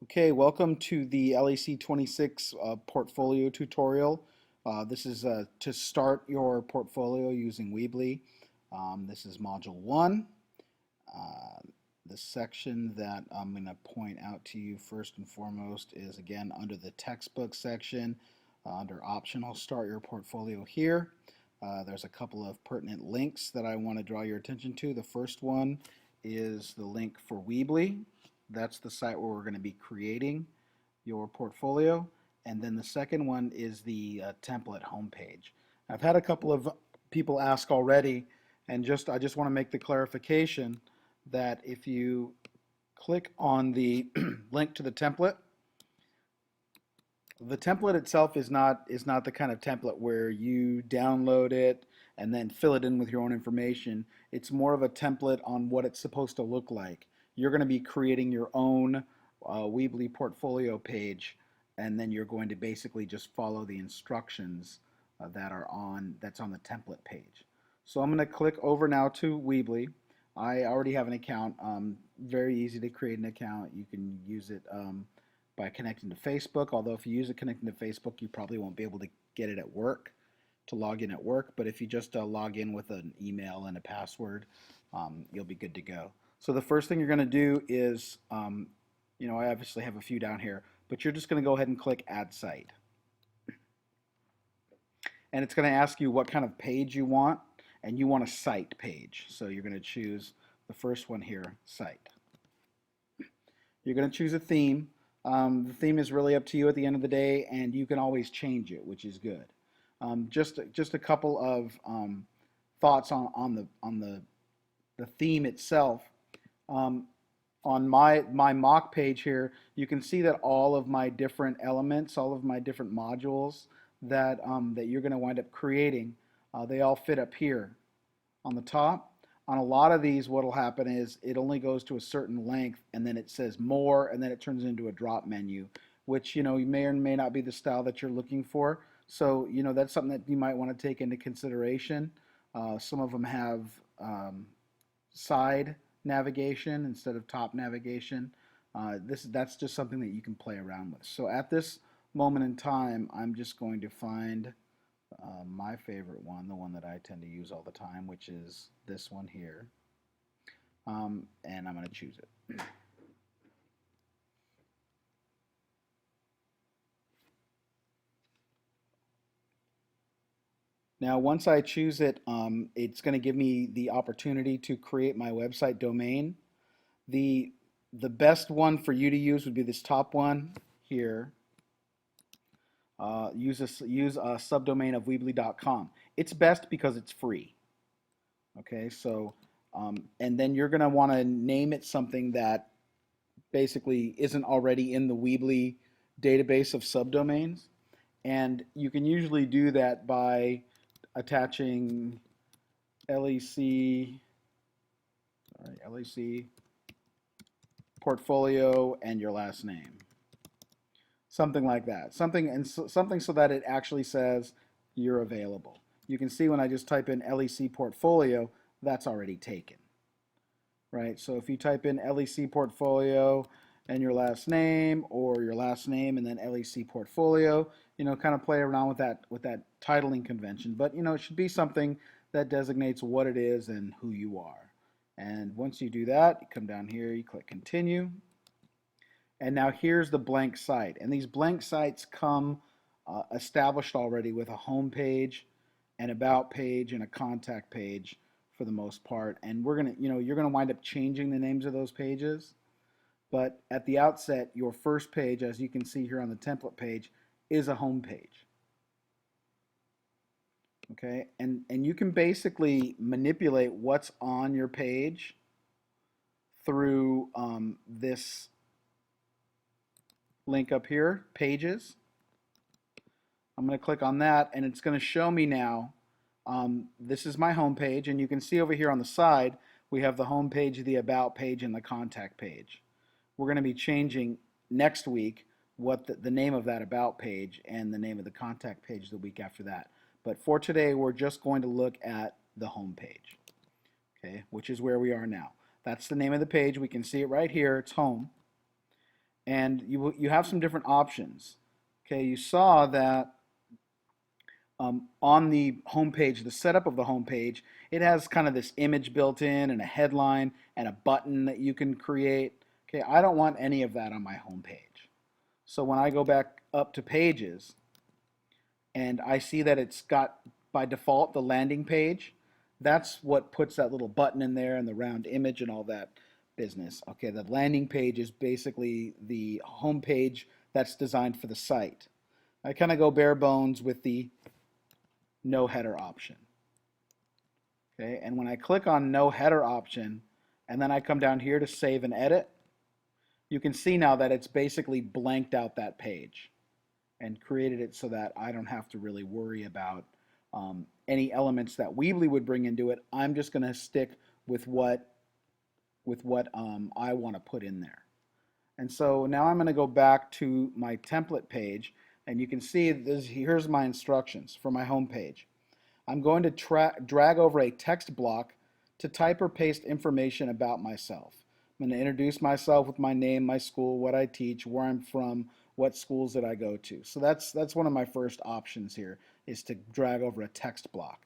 Okay, welcome to the LEC 26 portfolio tutorial. This is to start your portfolio using Weebly. This is module 1. Uh, the section that I'm going to point out to you first and foremost is again under the textbook section, under optional start your portfolio here. There's a couple of pertinent links that I want to draw your attention to. The first one is the link for Weebly. That's the site where we're going to be creating your portfolio. And then the second one is the template homepage. I've had a couple of people ask already, and I just want to make the clarification that if you click on the link to the template itself is not the kind of template where you download it and then fill it in with your own information. It's more of a template on what it's supposed to look like. You're going to be creating your own Weebly portfolio page, and then you're going to basically just follow the instructions that's on the template page. So I'm going to click over now to Weebly. I already have an account. Very easy to create an account. You can use it by connecting to Facebook, although if you use it connecting to Facebook, you probably won't be able to get it at work, to log in at work. But if you just log in with an email and a password, you'll be good to go. So the first thing you're going to do is, I obviously have a few down here, but you're just going to go ahead and click Add Site. And it's going to ask you what kind of page you want, and you want a site page. So you're going to choose the first one here, Site. You're going to choose a theme. The theme is really up to you at the end of the day, and you can always change it, which is good. Just a couple of thoughts on the theme itself. On my mock page here, you can see that all of my different elements, all of my different modules that you're going to wind up creating, they all fit up here on the top. On a lot of these, what will happen is it only goes to a certain length, and then it says more, and then it turns into a drop menu, which you may or may not be the style that you're looking for. So that's something that you might want to take into consideration. Some of them have side navigation instead of top navigation. That's just something that you can play around with. So at this moment in time, I'm just going to find my favorite one, the one that I tend to use all the time, which is this one here. And I'm going to choose it. Now, once I choose it, it's going to give me the opportunity to create my website domain. The best one for you to use would be this top one here. Use a subdomain of Weebly.com. It's best because it's free. Okay, so and then you're going to want to name it something that basically isn't already in the Weebly database of subdomains. And you can usually do that by attaching LEC portfolio and your last name. Something like that. Something so that it actually says you're available. You can see when I just type in LEC portfolio, that's already taken. Right? So if you type in LEC portfolio and your last name, or your last name and then LEC portfolio, kind of play around with that titling convention. But it should be something that designates what it is and who you are. And once you do that, you come down here, you click continue. And now here's the blank site. And these blank sites come established already with a home page, an about page, and a contact page for the most part. And you're gonna wind up changing the names of those pages. But at the outset, your first page, as you can see here on the template page, is a home page. Okay, and you can basically manipulate what's on your page through this link up here, pages. I'm going to click on that, and it's going to show me now. This is my home page, and you can see over here on the side we have the home page, the about page, and the contact page. We're going to be changing next week what the name of that about page and the name of the contact page the week after that. But for today, we're just going to look at the home page, okay, which is where we are now. That's the name of the page. We can see it right here. It's home. and you have some different options. Okay, you saw that on the home page, the setup of the home page, it has kind of this image built in and a headline and a button that you can create. Okay, I don't want any of that on my home page. So when I go back up to pages and I see that it's got by default the landing page, that's what puts that little button in there and the round image and all that business. Okay, the landing page is basically the home page that's designed for the site. I kind of go bare bones with the no header option. Okay, and when I click on no header option and then I come down here to save and edit, you can see now that it's basically blanked out that page and created it so that I don't have to really worry about any elements that Weebly would bring into it. I'm just going to stick with what I want to put in there. And so now I'm going to go back to my template page, and you can see here's my instructions for my home page. I'm going to drag over a text block to type or paste information about myself. I'm going to introduce myself with my name, my school, what I teach, where I'm from, what schools that I go to. So that's one of my first options here, is to drag over a text block.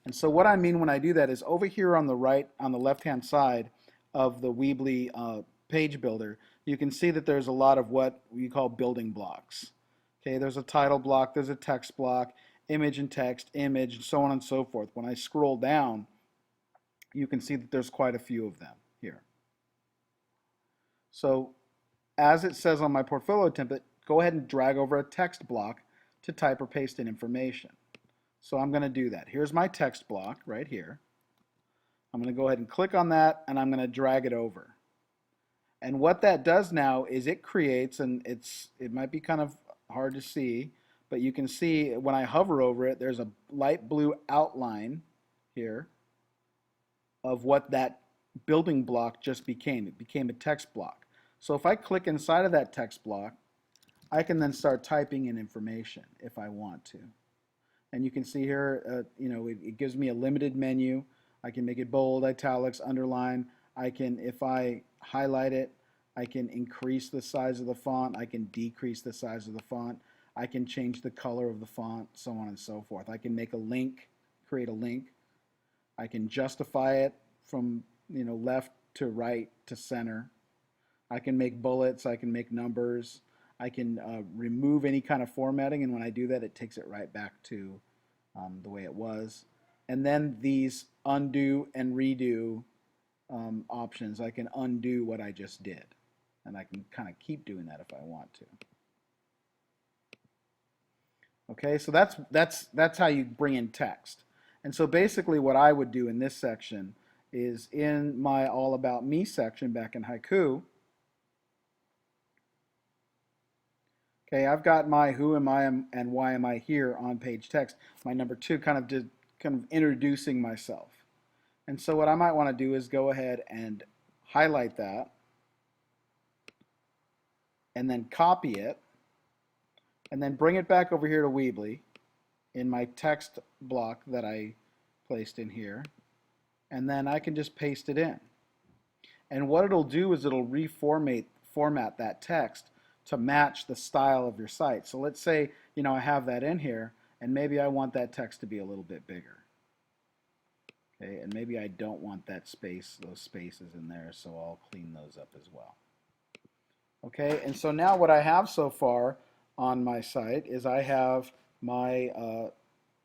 And so what I mean when I do that is over here on the right, on the left-hand side of the Weebly page builder, you can see that there's a lot of what we call building blocks. Okay, there's a title block, there's a text block, image and text, image, and so on and so forth. When I scroll down, you can see that there's quite a few of them here. So as it says on my portfolio template, go ahead and drag over a text block to type or paste in information. So I'm going to do that. Here's my text block right here. I'm going to go ahead and click on that, and I'm going to drag it over. And what that does now is it creates, and it might be kind of hard to see, but you can see when I hover over it, there's a light blue outline here of what that building block just became. It became a text block. So if I click inside of that text block, I can then start typing in information if I want to. And you can see here, it gives me a limited menu. I can make it bold, italics, underline. I can, if I highlight it, I can increase the size of the font. I can decrease the size of the font. I can change the color of the font, so on and so forth. I can make a link, create a link. I can justify it from left to right to center. I can make bullets. I can make numbers. I can remove any kind of formatting, and when I do that, it takes it right back to the way it was. And then these undo and redo options, I can undo what I just did, and I can kind of keep doing that if I want to. Okay, so that's how you bring in text. And so basically what I would do in this section is in my All About Me section back in Haiku, okay, I've got my who am I and why am I here on page text. My number 2 kind of introducing myself. And so what I might want to do is go ahead and highlight that and then copy it and then bring it back over here to Weebly in my text block that I placed in here, and then I can just paste it in. And what it'll do is it'll format that text to match the style of your site. So let's say, I have that in here, and maybe I want that text to be a little bit bigger. Okay, and maybe I don't want that those spaces in there, so I'll clean those up as well. Okay, and so now what I have so far on my site is I have my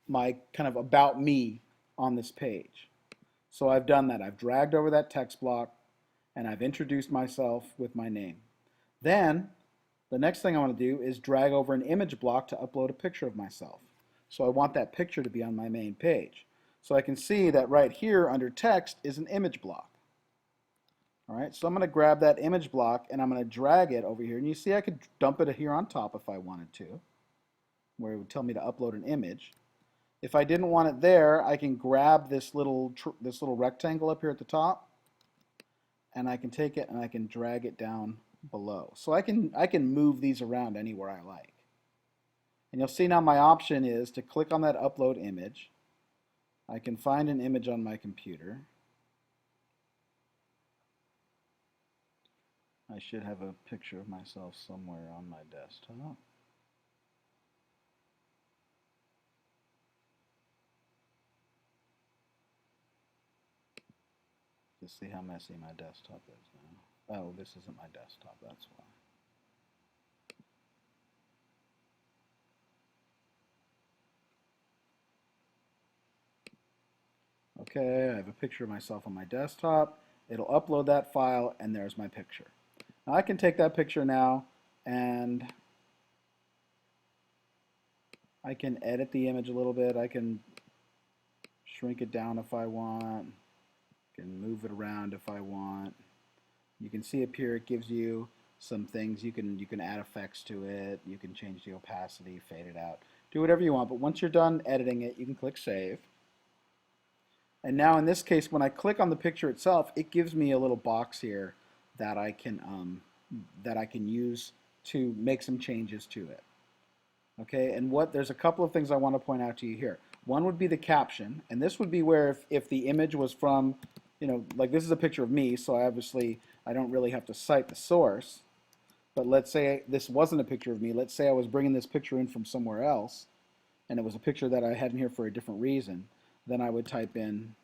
my kind of about me on this page. So I've done that. I've dragged over that text block and I've introduced myself with my name. Then the next thing I want to do is drag over an image block to upload a picture of myself. So I want that picture to be on my main page. So I can see that right here under text is an image block. All right, so I'm going to grab that image block and I'm going to drag it over here. And you see I could dump it here on top if I wanted to, where it would tell me to upload an image. If I didn't want it there, I can grab this little rectangle up here at the top, and I can take it and I can drag it down below. So I can move these around anywhere I like. And you'll see now my option is to click on that upload image. I can find an image on my computer. I should have a picture of myself somewhere on my desktop. Just see how messy my desktop is now. Oh, this isn't my desktop, that's why. Okay, I have a picture of myself on my desktop. It'll upload that file, and there's my picture. Now I can take that picture now, and I can edit the image a little bit. I can shrink it down if I want. I can move it around if I want. You can see up here it gives you some things. You can add effects to it. You can change the opacity, fade it out, do whatever you want. But once you're done editing it, you can click Save. And now in this case, when I click on the picture itself, it gives me a little box here that I can use to make some changes to it. Okay, and there's a couple of things I want to point out to you here. One would be the caption, and this would be where if the image was from, like this is a picture of me, so I don't really have to cite the source. But let's say this wasn't a picture of me. Let's say I was bringing this picture in from somewhere else, and it was a picture that I had in here for a different reason. Then I would type in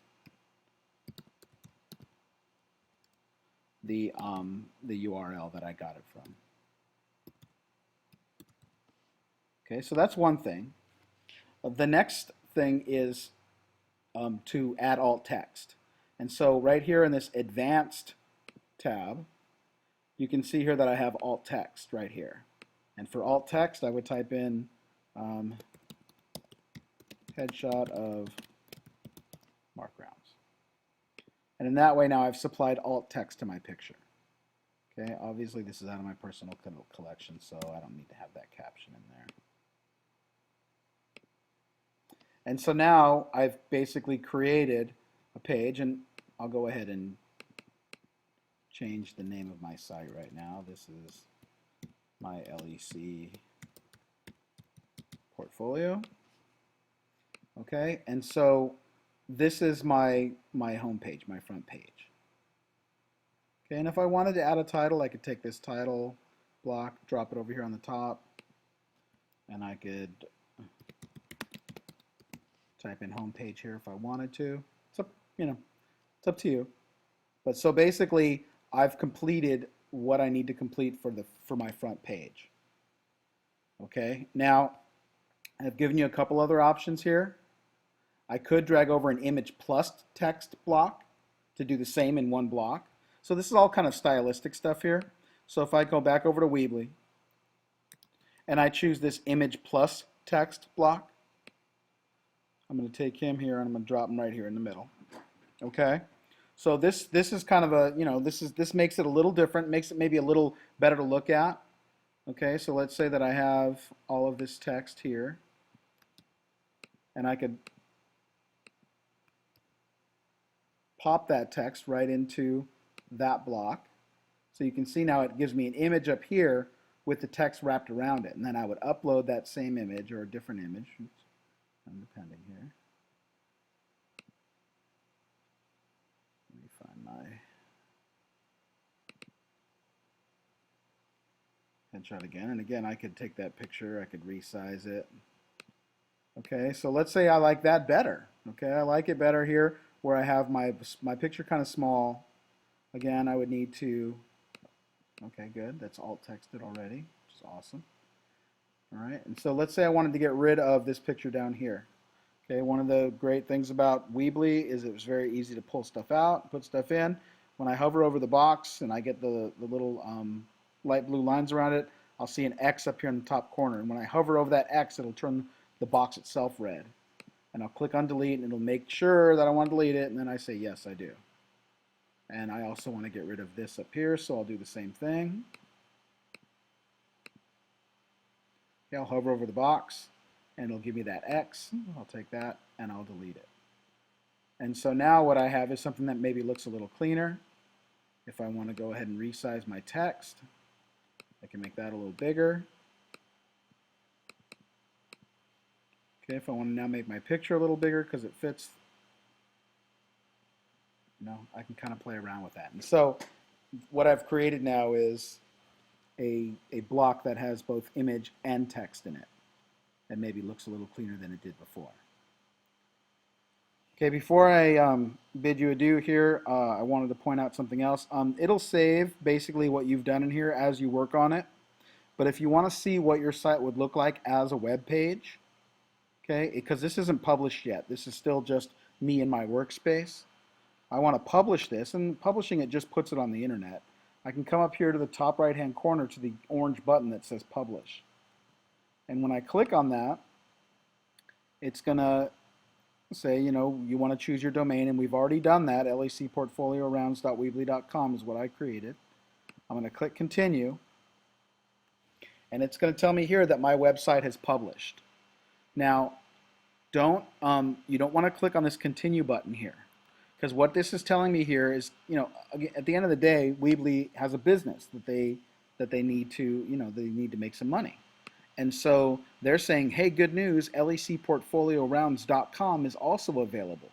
the URL that I got it from. Okay, so that's one thing. The next thing is to add alt text. And so right here in this advanced tab, you can see here that I have alt text right here. And for alt text, I would type in headshot of Mark Rounds. And in that way now I've supplied alt text to my picture. Okay, obviously this is out of my personal collection, so I don't need to have that caption in there. And so now I've basically created a page, and I'll go ahead and change the name of my site right now. This is my LEC portfolio. Okay, and so this is my home page, my front page. Okay, and if I wanted to add a title, I could take this title block, drop it over here on the top, and I could type in home page here if I wanted to. It's up, it's up to you. But so basically, I've completed what I need to complete for my front page. Okay, now I've given you a couple other options here. I could drag over an image plus text block to do the same in one block. So this is all kind of stylistic stuff here. So if I go back over to Weebly and I choose this image plus text block, I'm going to take him here and I'm going to drop him right here in the middle. Okay, so this is kind of a, this makes it a little different, makes it maybe a little better to look at. Okay, so let's say that I have all of this text here, and I could pop that text right into that block. So you can see now it gives me an image up here with the text wrapped around it, and then I would upload that same image or a different image. Depending here. Let me find my headshot again. And again, I could take that picture, I could resize it. Okay, so let's say I like that better. Okay, I like it better here where I have my picture kind of small. Again, I would need to, okay, good. That's alt texted already, which is awesome. All right, and so let's say I wanted to get rid of this picture down here. Okay, one of the great things about Weebly is it was very easy to pull stuff out, put stuff in. When I hover over the box and I get the little light blue lines around it, I'll see an X up here in the top corner. And when I hover over that X, it'll turn the box itself red. And I'll click on delete, and it'll make sure that I want to delete it, and then I say, yes, I do. And I also want to get rid of this up here, so I'll do the same thing. Okay, I'll hover over the box, and it'll give me that X. I'll take that, and I'll delete it. And so now what I have is something that maybe looks a little cleaner. If I want to go ahead and resize my text, I can make that a little bigger. Okay, if I want to now make my picture a little bigger because it fits, I can kind of play around with that. And so what I've created now is a block that has both image and text in it, and maybe looks a little cleaner than it did before. Okay, before I bid you adieu here, I wanted to point out something else. It'll save basically what you've done in here as you work on it. But if you want to see what your site would look like as a web page, okay, because this isn't published yet. This is still just me in my workspace. I want to publish this, and publishing it just puts it on the internet. I can come up here to the top right-hand corner to the orange button that says Publish. And when I click on that, it's going to say, you know, you want to choose your domain, and we've already done that. lecportfoliorounds.weebly.com is what I created. I'm going to click Continue, and it's going to tell me here that my website has published. Now, you don't want to click on this Continue button here, because what this is telling me here is, you know, at the end of the day, Weebly has a business that they need to, you know, they need to make some money. And so they're saying, hey, good news, lecportfoliorounds.com is also available.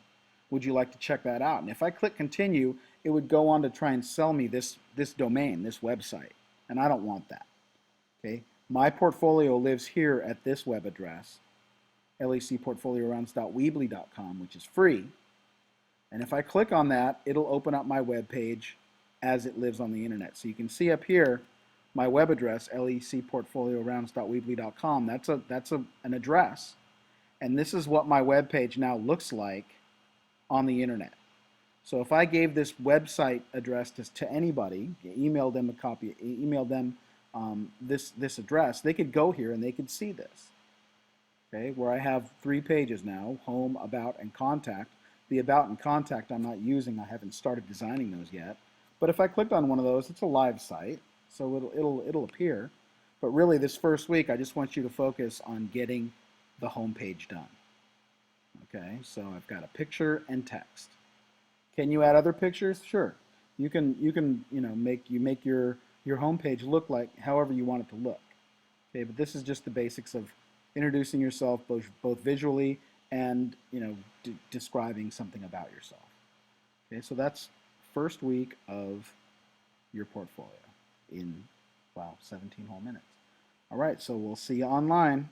Would you like to check that out? And if I click Continue, it would go on to try and sell me this domain, this website. And I don't want that. Okay? My portfolio lives here at this web address, lecportfoliorounds.weebly.com, which is free. And if I click on that, it'll open up my web page as it lives on the internet. So you can see up here my web address, lecportfoliorounds.weebly.com. That's an address. And this is what my web page now looks like on the internet. So if I gave this website address to anybody, emailed them a copy, emailed them this address, they could go here and they could see this. Okay, where I have 3 pages now: Home, About, and Contact. The About and Contact I'm not using. I haven't started designing those yet. But if I clicked on one of those, it's a live site, so it'll appear. But really, this first week, I just want you to focus on getting the home page done. Okay, so I've got a picture and text. Can you add other pictures? Sure. You can make your home page look like however you want it to look. Okay, but this is just the basics of introducing yourself both visually and describing something about yourself. Okay, so that's first week of your portfolio in 17 whole minutes. All right, so we'll see you online.